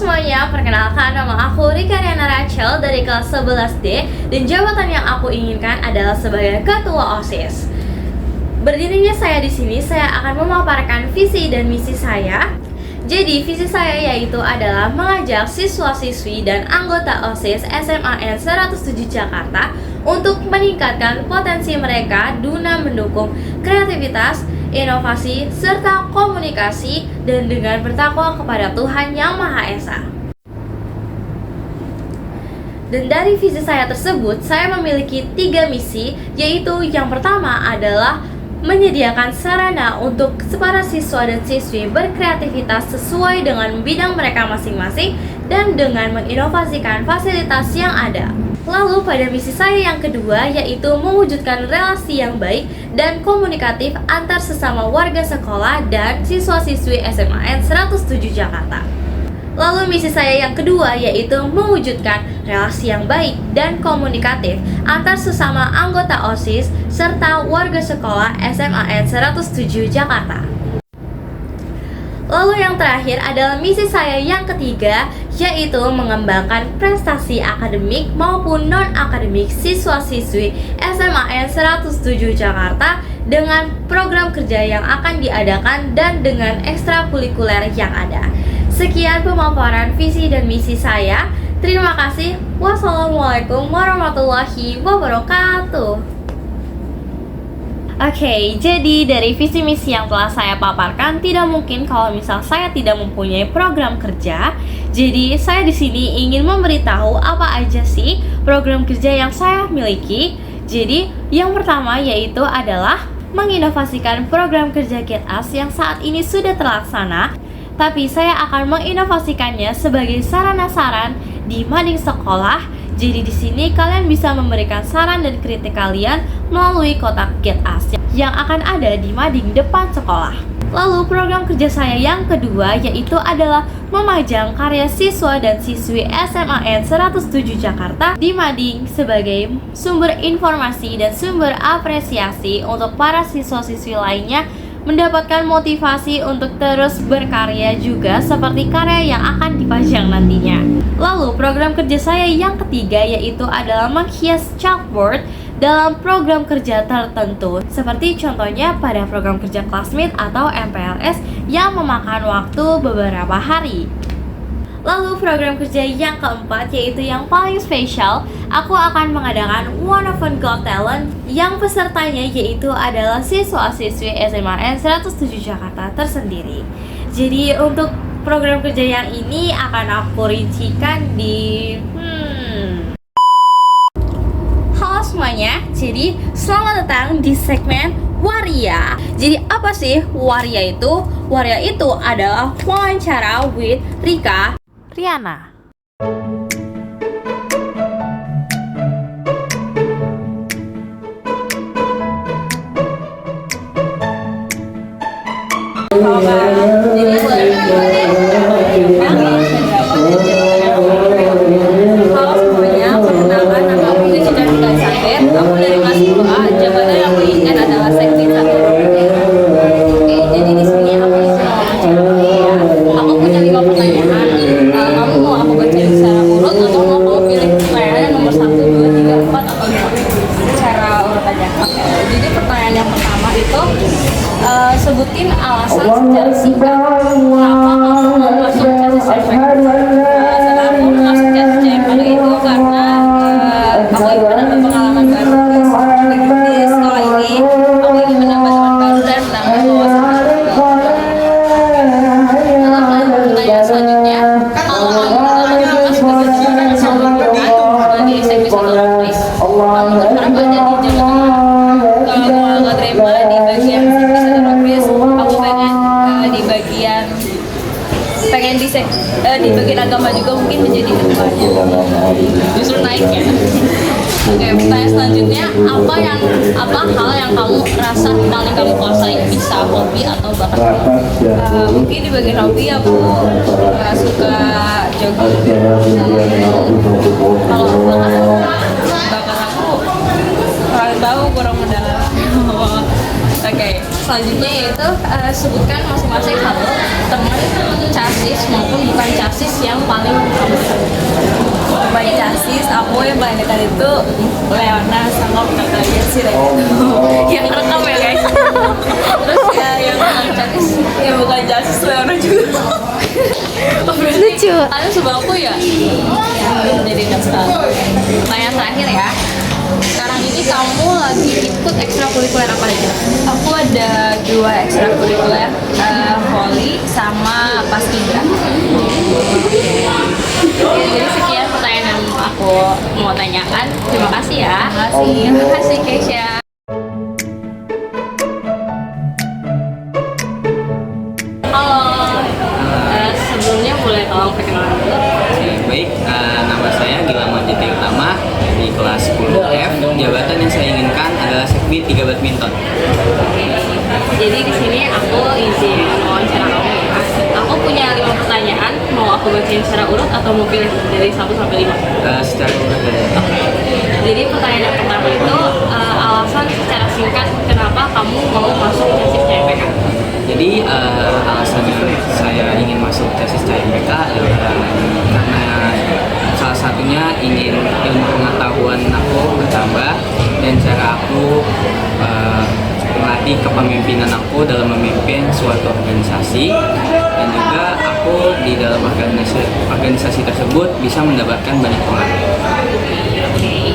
semuanya, perkenalkan nama aku Rika Riana Rachel dari kelas 11D dan jabatan yang aku inginkan adalah sebagai ketua OSIS. Berdirinya saya di sini, saya akan memaparkan visi dan misi saya. Jadi, visi saya yaitu adalah mengajak siswa-siswi dan anggota OSIS SMAN 107 Jakarta untuk meningkatkan potensi mereka guna mendukung kreativitas, inovasi, serta komunikasi dan dengan bertakwa kepada Tuhan Yang Maha Esa. Dan dari visi saya tersebut, saya memiliki 3 misi, yaitu yang pertama adalah menyediakan sarana untuk para siswa dan siswi berkreativitas sesuai dengan bidang mereka masing-masing dan dengan menginovasikan fasilitas yang ada. Lalu pada misi saya yang kedua yaitu mewujudkan relasi yang baik dan komunikatif antar sesama warga sekolah dan siswa-siswi SMAN 107 Jakarta. Lalu misi saya yang kedua yaitu mewujudkan relasi yang baik dan komunikatif antar sesama anggota OSIS serta warga sekolah SMAN 107 Jakarta. Lalu yang terakhir adalah misi saya yang ketiga yaitu mengembangkan prestasi akademik maupun non-akademik siswa-siswi SMAN 107 Jakarta dengan program kerja yang akan diadakan dan dengan ekstrakurikuler yang ada. Sekian pemaparan visi dan misi saya. Terima kasih. Wassalamualaikum warahmatullahi wabarakatuh. Oke, jadi dari visi misi yang telah saya paparkan, tidak mungkin kalau misal saya tidak mempunyai program kerja. Jadi saya di sini ingin memberitahu apa aja sih program kerja yang saya miliki. Jadi yang pertama yaitu adalah menginovasikan program kerja Get Us yang saat ini sudah terlaksana. Tapi saya akan menginovasikannya sebagai sarana-saran di mading sekolah. Jadi di sini kalian bisa memberikan saran dan kritik kalian melalui kotak Get Us yang akan ada di mading depan sekolah. Lalu program kerja saya yang kedua yaitu adalah memajang karya siswa dan siswi SMAN 107 Jakarta di mading sebagai sumber informasi dan sumber apresiasi untuk para siswa-siswi lainnya mendapatkan motivasi untuk terus berkarya juga seperti karya yang akan dipajang nantinya. Lalu program kerja saya yang ketiga yaitu adalah menghias chalkboard dalam program kerja tertentu seperti contohnya pada program kerja Classmate atau MPLS yang memakan waktu beberapa hari. Lalu program kerja yang keempat yaitu yang paling spesial, aku akan mengadakan One of One Got Talent yang pesertanya yaitu adalah siswa-siswi SMAN 107 Jakarta tersendiri. Jadi untuk program kerja yang ini akan aku rincikan di Halo semuanya, jadi selamat datang di segmen Waria. Jadi apa sih Waria itu? Waria itu adalah wawancara with Rika Riana. Aku dari kelas 2A, jabatan yang aku ingat adalah sekjen satu. Oke, jadi di sini aku bisa wawancara ya. Aku punya 5 pertanyaan. Kamu mau aku bacain secara urut atau mau kamu pilih pertanyaan nomor 1, 2, 3, 4 atau 5? Secara urut aja. Oke, jadi pertanyaan yang pertama itu sebutin alasan secara singkat kenapa kamu mau masuk CSS Effect. Setelah aku masuk CSS Effect itu karena aku ingin menambah pengalaman baru di sekolah ini. Aku ingin menambah teman baru dan menambah wawasan juga. Pertanyaan selanjutnya, kalau kamu pertama masuk ke jurusan sebagai sekmis atau lukis, kamu berharap ada di jabatan. Kalau kamu nggak terima di bagian sekmis atau lukis, aku pengen di bagian agama juga mungkin menjadi ketuanya. Justru naik ya. Oke, pertanyaan selanjutnya, apa hal yang kamu rasa paling kamu kuasai, bisa hobi atau bakat kamu? Mungkin di bagian hobi aku suka jogging. Kalau bakat aku kurang tahu, kurang mendalam. Oke, selanjutnya yaitu sebutkan masing-masing satu teman CASIS maupun bukan CASIS yang paling kamu dekat. Bukan CASIS, aku yang paling dekat itu Leona sama kakaknya si Reno. Yang rekam ya guys. Terus ya yang bukan CASIS, Yang bukan CASIS Leona juga. lucu. Kalian sebangku ya? Jadi dekat sekali. Pertanyaan terakhir ya. Sekarang ini kamu lagi ikut ekstrakurikuler apa aja? Aku ada 2 ekstrakurikuler, volley sama paskibra. Jadi sekian pertanyaan yang aku mau tanyakan. Terima kasih ya. Terima kasih Keisha. Halo. Sebelumnya boleh tolong perkenalan dulu? Baik, nama saya Gilang Manjati Utama di kelas 10F. Jabatan yang saya inginkan adalah sekbi 3 badminton. Jadi di sini aku izin wawancara kamu ya. Aku punya 5 pertanyaan. Mau aku bacain secara urut atau mau pilih dari 1 sampai 5? Secara urut aja. Jadi pertanyaan yang pertama itu alasan secara singkat kenapa kamu mau masuk CASIS CMPK? Jadi alasannya saya ingin masuk CASIS CMPK adalah karena salah satunya ingin ilmu pengetahuan aku bertambah dan cara aku melatih kepemimpinan aku dalam memimpin suatu organisasi, dan juga aku di dalam organisasi tersebut bisa mendapatkan banyak pengalaman. Oke.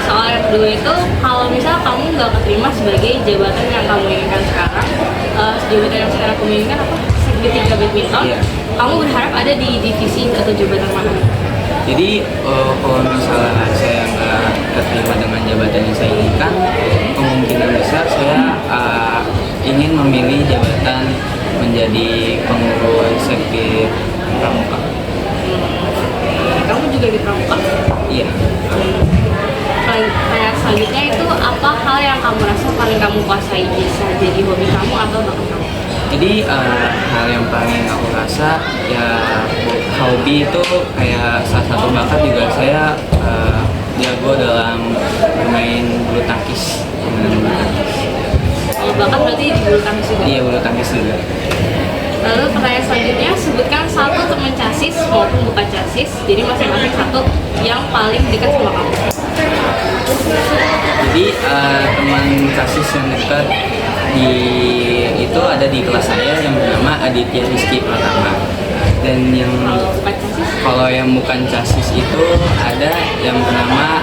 Soal yang kedua itu kalau misal kamu nggak keterima sebagai jabatan yang kamu inginkan sekarang, jabatan yang sekarang kamu inginkan apa? Sekbi 3 badminton. Iya. Kamu berharap ada di divisi atau jabatan mana? Jadi kalau misalnya saya nggak terima dengan jabatan yang saya inginkan, kemungkinan besar saya ingin memilih jabatan menjadi pengurus sekbi pramuka. Kamu juga di pramuka? Iya. Pertanyaan selanjutnya itu apa hal yang kamu rasa paling kamu kuasai, bisa jadi hobi kamu atau bakat kamu? Jadi hal yang paling aku rasa ya hobi itu kayak salah satu bakat juga saya jago dalam bermain bulu tangkis. Kalau bakat berarti di bulu tangkis juga? Iya, bulu tangkis juga. Lalu pertanyaan selanjutnya, sebutkan satu teman CASIS maupun bukan CASIS, jadi masing-masing satu yang paling dekat sama kamu. Jadi teman CASIS yang dekat itu ada di kelas saya yang bernama Aditya Rizky Pratama. Dan yang Kalau bukan CASIS, kalau yang bukan CASIS itu ada yang bernama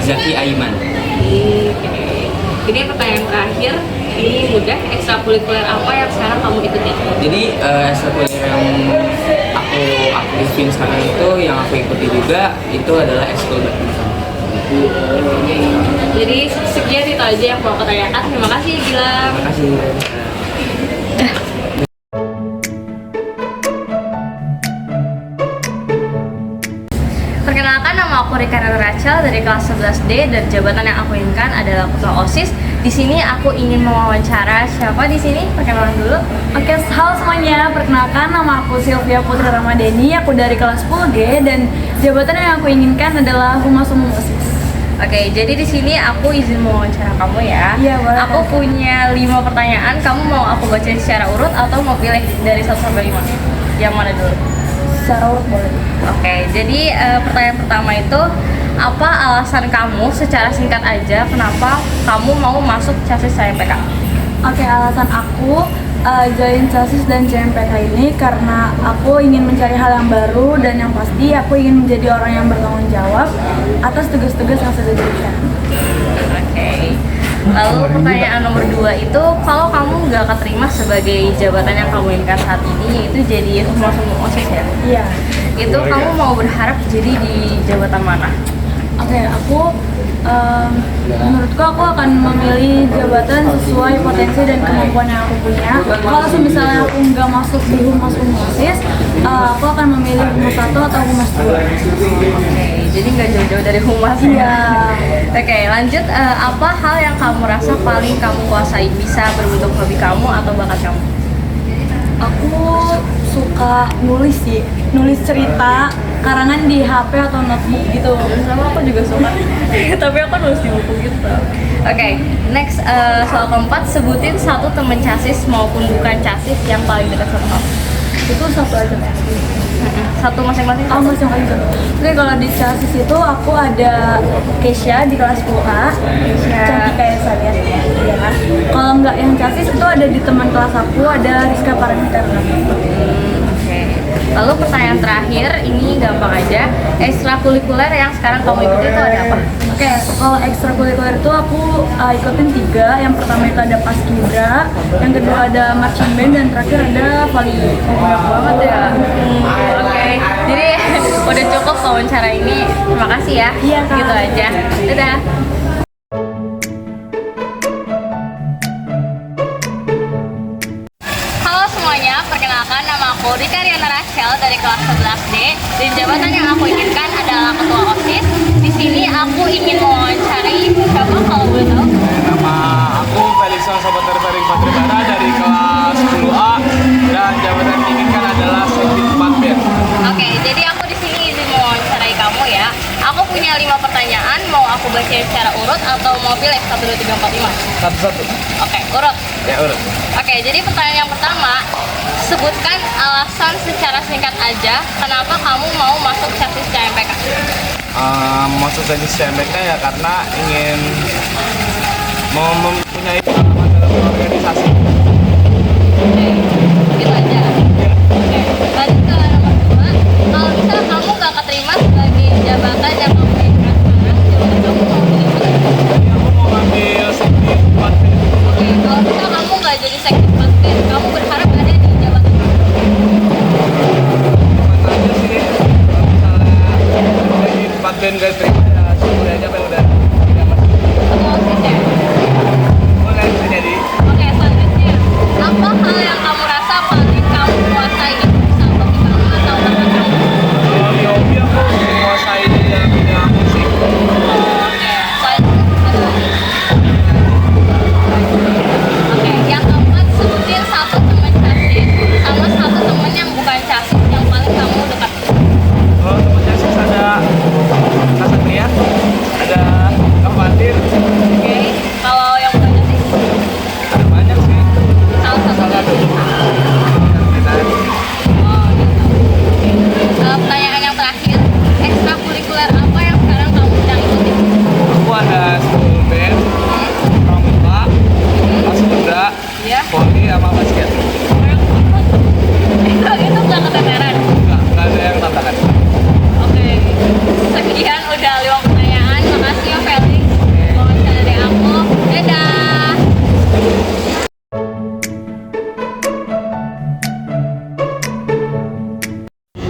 Zaki Aiman. Jadi pertanyaan terakhir, ini mudah, ekstrakurikuler apa yang sekarang kamu ikuti? Jadi ekstrakurikuler yang aku aktifin sekarang itu, yang aku ikuti juga itu adalah ekskul badminton. Jadi sekian itu aja yang mau aku tanyakan. Terima kasih Gilang. Terima kasih. Perkenalkan, nama aku Rika Rachel dari kelas 11D dan jabatan yang aku inginkan adalah ketua OSIS. Di sini aku ingin mewawancara siapa di sini? Perkenalan dulu. Oke, halo semuanya. Perkenalkan, nama aku Sylvia Putri Ramadhani. Aku dari kelas 10G dan jabatan yang aku inginkan adalah Humas Umum OSIS. Oke, jadi di sini aku izin mewawancara kamu ya. Iya, boleh. Aku punya 5 pertanyaan. Kamu mau aku bacain secara urut atau mau pilih dari 1 sampai 5? Yang mana dulu? Secara urut boleh. Oke, jadi pertanyaan pertama itu apa alasan kamu secara singkat aja kenapa kamu mau masuk CASIS CMPK? Oke, alasan aku join CASIS dan CMPK ini karena aku ingin mencari hal yang baru dan yang pasti aku ingin menjadi orang yang bertanggung jawab atas tugas-tugas yang sudah diberikan. Oke. Lalu pertanyaan nomor 2 itu kalau kamu nggak keterima sebagai jabatan yang kamu inginkan saat ini, yaitu jadi Humas Umum OSIS ya? Iya. Itu kamu mau berharap jadi di jabatan mana? Oke, menurutku aku akan memilih jabatan sesuai potensi dan kemampuan yang aku punya. Kalau misalnya aku nggak masuk di Humas Umum OSIS, aku akan memilih Humas 1 atau Humas 2. Oke, jadi nggak jauh-jauh dari humas ya? Iya. Oke, lanjut. Apa hal yang kamu rasa paling kamu kuasai, bisa berbentuk hobi kamu atau bakat kamu? Aku suka nulis sih, nulis cerita, karangan di HP atau notebook gitu. Sama aku juga suka. Tapi aku nulis di buku gitu. Oke, next soal keempat, sebutin satu temen chassis maupun bukan chassis yang paling dekat sama kamu. Itu satu aja. Satu masing-masing. Oh, masing-masing. Oke, kalau di chassis itu aku ada Kesha di kelas 10A. Cantik kayak saya. Iya kan? Kalau nggak yang chassis itu ada di teman kelas aku, ada Rizka Paramita. Oke. Lalu pertanyaan terakhir, ini gampang aja. Ekstrakurikuler yang sekarang kamu ikuti itu ada apa? Oke, kalau ekstrakurikuler itu aku ikutin 3. Yang pertama itu ada Paskibra, yang kedua ada marching band, dan terakhir ada volley. Banyak banget ya. Oke. Jadi udah cukup wawancara ini. Terima kasih ya. Iya, Kak. Gitu aja. Dadah. Halo semuanya, perkenalkan nama aku Rika Riana Rachel dari kelas 11D dan jabatan yang aku inginkan adalah ketua OSIS. Di sini aku ingin mewawancarai siapa kalau boleh tahu? Nama aku Felixon Sabater Fering Patrebara dari kelas 10A dan jabatan yang diinginkan adalah Sekit 4 band. Oke, jadi aku di sini izin mewawancarai kamu ya. Aku punya 5 pertanyaan, mau aku bacain secara urut atau mau pilih 1, 2, 3, 4, 5? Satu-satu. Oke, urut. Ya urut. Oke, jadi pertanyaan yang pertama, sebutkan alasan secara singkat aja kenapa kamu mau masuk chassis CMPK. Masuk saja CMBK ya karena ingin mempunyai pengalaman dalam organisasi. Oke, gitu aja. Oke, lanjut ke nomor 2. Kalau misal kamu gak keterima sebagai jabatan yang kamu inginkan sekarang, jabatan kamu mau pilih mana? Jadi aku mau ambil Sekit 4 band. Oke, kalau misal kamu gak jadi sekjen basket, kamu berharap ada di jabatan mana? Mana aja sih kalau misalnya Sekit 4 band gak terima ya semuanya aja yang udah tidak masuk. Ketua OSIS ya? Boleh bisa jadi. Oke, selanjutnya, apa hal yang kamu rasa paling kamu kuasai? Bisa hobi kamu atau bakat kamu? Kalau di hobi aku menguasai dalam bidang musik. Oke, selanjutnya. Oke, yang keempat, sebutin satu teman chassis sama satu teman yang bukan chassis yang paling kamu dekat. Kalau teman chassis ada Kasatria, ada Kafatir, Oke, kalau yang bukan chassis, ada banyak sih. salah satu Salah chassis. satu. Oh, gitu. Pertanyaan yang terakhir, ekstrakurikuler apa yang sekarang kamu sedang ikuti? Aku ada school band, pramuka, paskibra, Ya. volley, sama basket. Itu nggak keteteran. Nggak ada yang tantangan. Oke, sekian udah 5 pertanyaan. Makasih ya Felix. Wawancara dari aku. Dadah.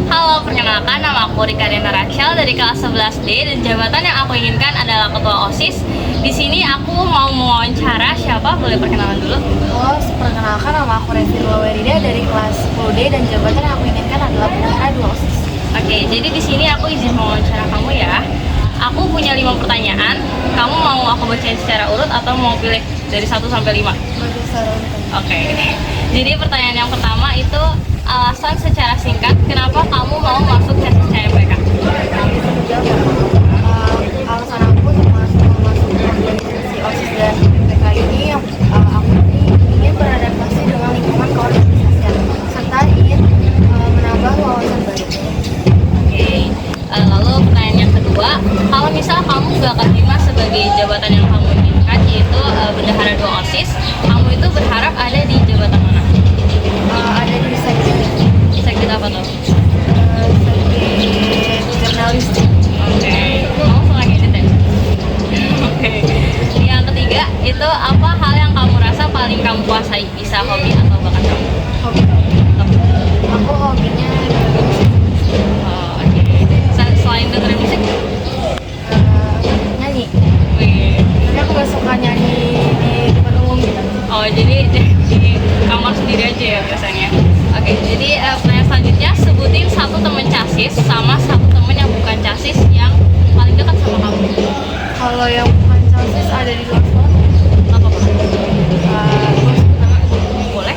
Halo, perkenalkan nama aku Rika Riana Rachel dari kelas 11D dan jabatan yang aku inginkan adalah ketua OSIS. Di sini aku mau mewawancara siapa? Boleh perkenalan dulu? Halo, perkenalkan nama aku Revi Lawerida dari kelas 10D dan jabatan yang aku inginkan adalah bendahara 2 OSIS. Oke, jadi di sini aku izin mewawancara kamu ya. Aku punya 5 pertanyaan. Kamu mau aku bacain secara urut atau mau pilih dari 1 sampai 5? Bagus, saran. Oke. Jadi pertanyaan yang pertama itu alasan secara singkat kenapa kamu mau masuk chassis CMPK? Alasan aku termasuk masuk organisasi OSIS dan MPK ini aku ini ingin beradaptasi dengan lingkungan keorganisasian serta ingin menambah wawasan baru. Oke. Lalu pertanyaan yang kedua, kalau misal kamu gak keterima sebagai jabatan yang kamu inginkan yaitu bendahara 2 OSIS, kamu itu berharap ada di jabatan mana? Ada di sekjen Sekjen apa tuh? jurnalistik. Oke. Kamu suka ngedit ya? Oke. Yang ketiga itu apa hal yang kamu rasa paling kamu kuasai? Bisa hobi atau bakat kamu? Hobi. Aku hobinya Oh, oke. Selain dengerin musik, nyanyi. wih. Tapi aku gak suka nyanyi di depan umum gitu. Oh, jadi di kamar sendiri aja ya biasanya. Oke, jadi pertanyaan selanjutnya sebutin satu temen chassis sama satu temen yang bukan chassis yang paling dekat sama kamu. Kalau yang bukan chassis ada di luar sekolah. Apa apa? Boleh?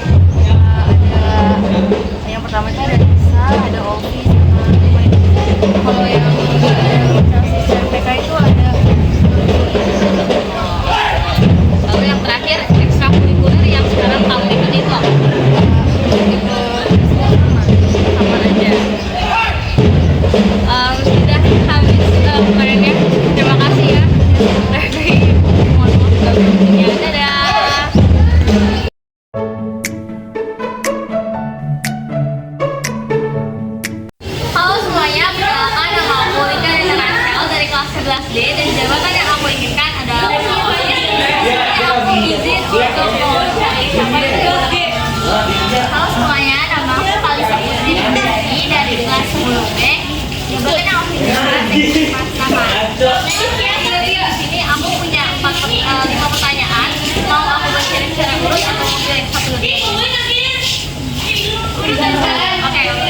Ada yang pertama itu ada Nisa, ada Ovi, sama Rumah. Kalau yang chassis MPK itu ada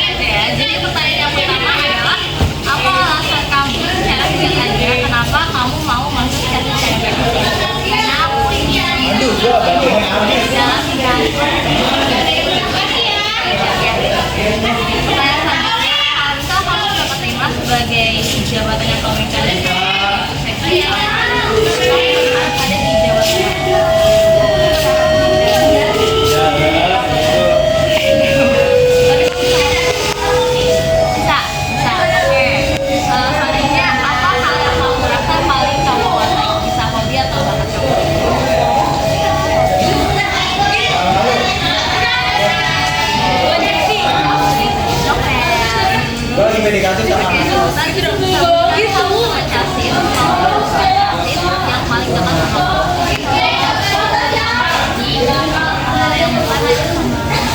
ya. Jadi pertanyaan yang pertama adalah apa alasan kamu secara singkat aja kenapa kamu mau masuk tesis CMPK? Karena aku ingin dalam pertanyaan selanjutnya, misal kamu dapat terima sebagai jabatan yang kamu inginkan seksi ada di jabatan bisa oke. Selanjutnya apa hal yang kamu merasa paling kamu kuasai, bisa hobi atau bakat kamu? PDKT sama yang paling dekat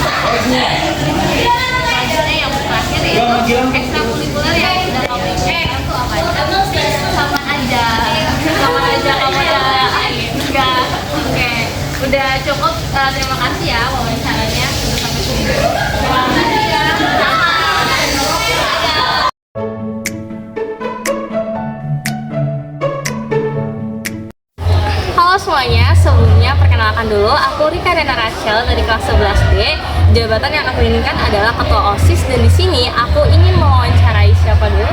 sama selanjutnya yang terakhir yaitu ekstrakurikuler yang sudah kamu ikutkan tuh apa aja? Sama aja kamu ada enggak? Oke, udah cukup. Terima kasih ya wawancaranya, sudah sampai sini. Terima kasih ya. Halo semuanya, sebelumnya perkenalkan dulu, aku Rika Dana Rachel dari kelas 11D. Jabatan yang aku inginkan adalah ketua OSIS dan di sini aku ingin mewawancarai siapa dulu?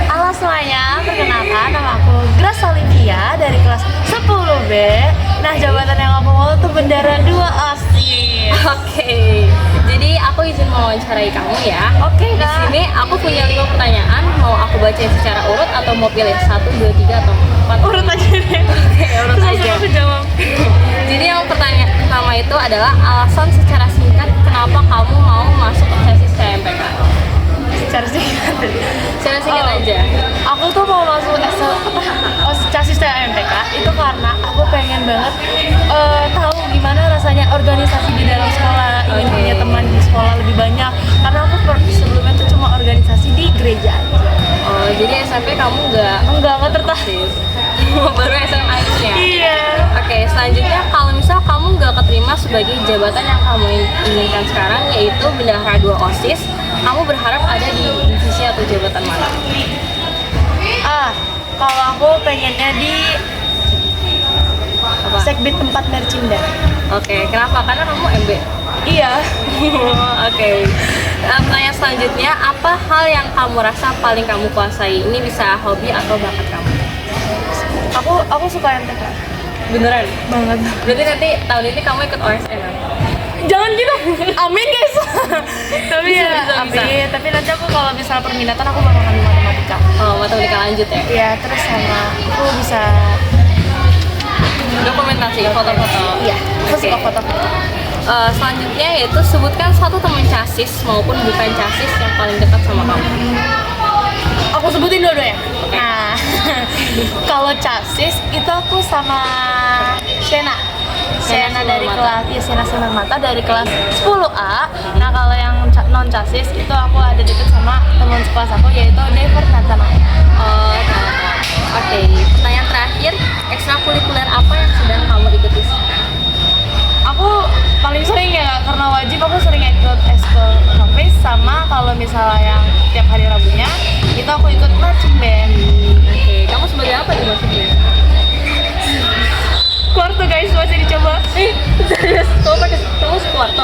Halo semuanya, perkenalkan nama aku Grace Olivia dari kelas 10B. Nah, jabatan yang aku mau tuh bendara 2 OSIS. Oke, jadi aku izin mewawancarai kamu ya. Oke, Di Kak. sini aku punya 5 pertanyaan, mau aku bacain secara urut atau mau pilih 1, 2, 3 atau 4? Urut aja deh. Oke, urut Terus aja. aku jawab. Jadi yang pertanyaan pertama itu adalah alasan secara singkat kenapa kamu mau masuk ke tesis CMPK? Secara singkat. Secara singkat aja. Aku tuh mau masuk CASIS MTK itu karena aku pengen banget tahu gimana rasanya organisasi di dalam sekolah, ingin Oke. punya teman di sekolah lebih banyak karena aku sebelumnya tuh cuma organisasi di gereja aja. Oh, jadi SMP kamu Enggak tertarik. baru SMA ya? Iya. Oke, selanjutnya kalau misal kamu nggak keterima sebagai jabatan yang kamu inginkan sekarang yaitu bendahara 2 OSIS, kamu berharap ada di divisi atau jabatan mana? Kalau aku pengennya di Apa? Sekbid 4 Mercinda. Oke, kenapa? Karena kamu MB. Iya. Oke. Pertanyaan selanjutnya, apa hal yang kamu rasa paling kamu kuasai? Ini bisa hobi atau bakat kamu? Aku suka MTK. Beneran? Banget. Berarti nanti tahun ini kamu ikut OSN kan? Jangan gitu. Amin guys. Tapi Bisa, ya, bisa, bisa. amin. Tapi nanti aku kalau misal perminatan aku bakal ngambil matematika. Oh, matematika lanjut ya? Iya, terus sama aku bisa Dokumentasi, foto-foto. iya, aku Oke. suka foto. Selanjutnya yaitu sebutkan satu teman CASIS maupun bukan CASIS yang paling dekat sama kamu. Aku sebutin dua-duanya. Nah, kalau CASIS itu aku sama Shena. Shena dari Simarmata. kelas, ya Shena Simarmata dari kelas 10A. Nah, kalau yang non CASIS itu aku ada deket sama teman sekelas aku yaitu Dever Nathanaya. Oh, tahu. Oke, pertanyaan terakhir, ekstrakurikuler apa yang sedang kamu ikuti? Aku paling sering ya karena wajib aku sering ikut eskul novis sama kalau misalnya yang tiap hari Rabunya itu aku ikut marching band. Oke, kamu sebagai apa di maksudnya? Keluar tuh guys, masih dicoba. Serius? Kamu pakai kamu sekuarto?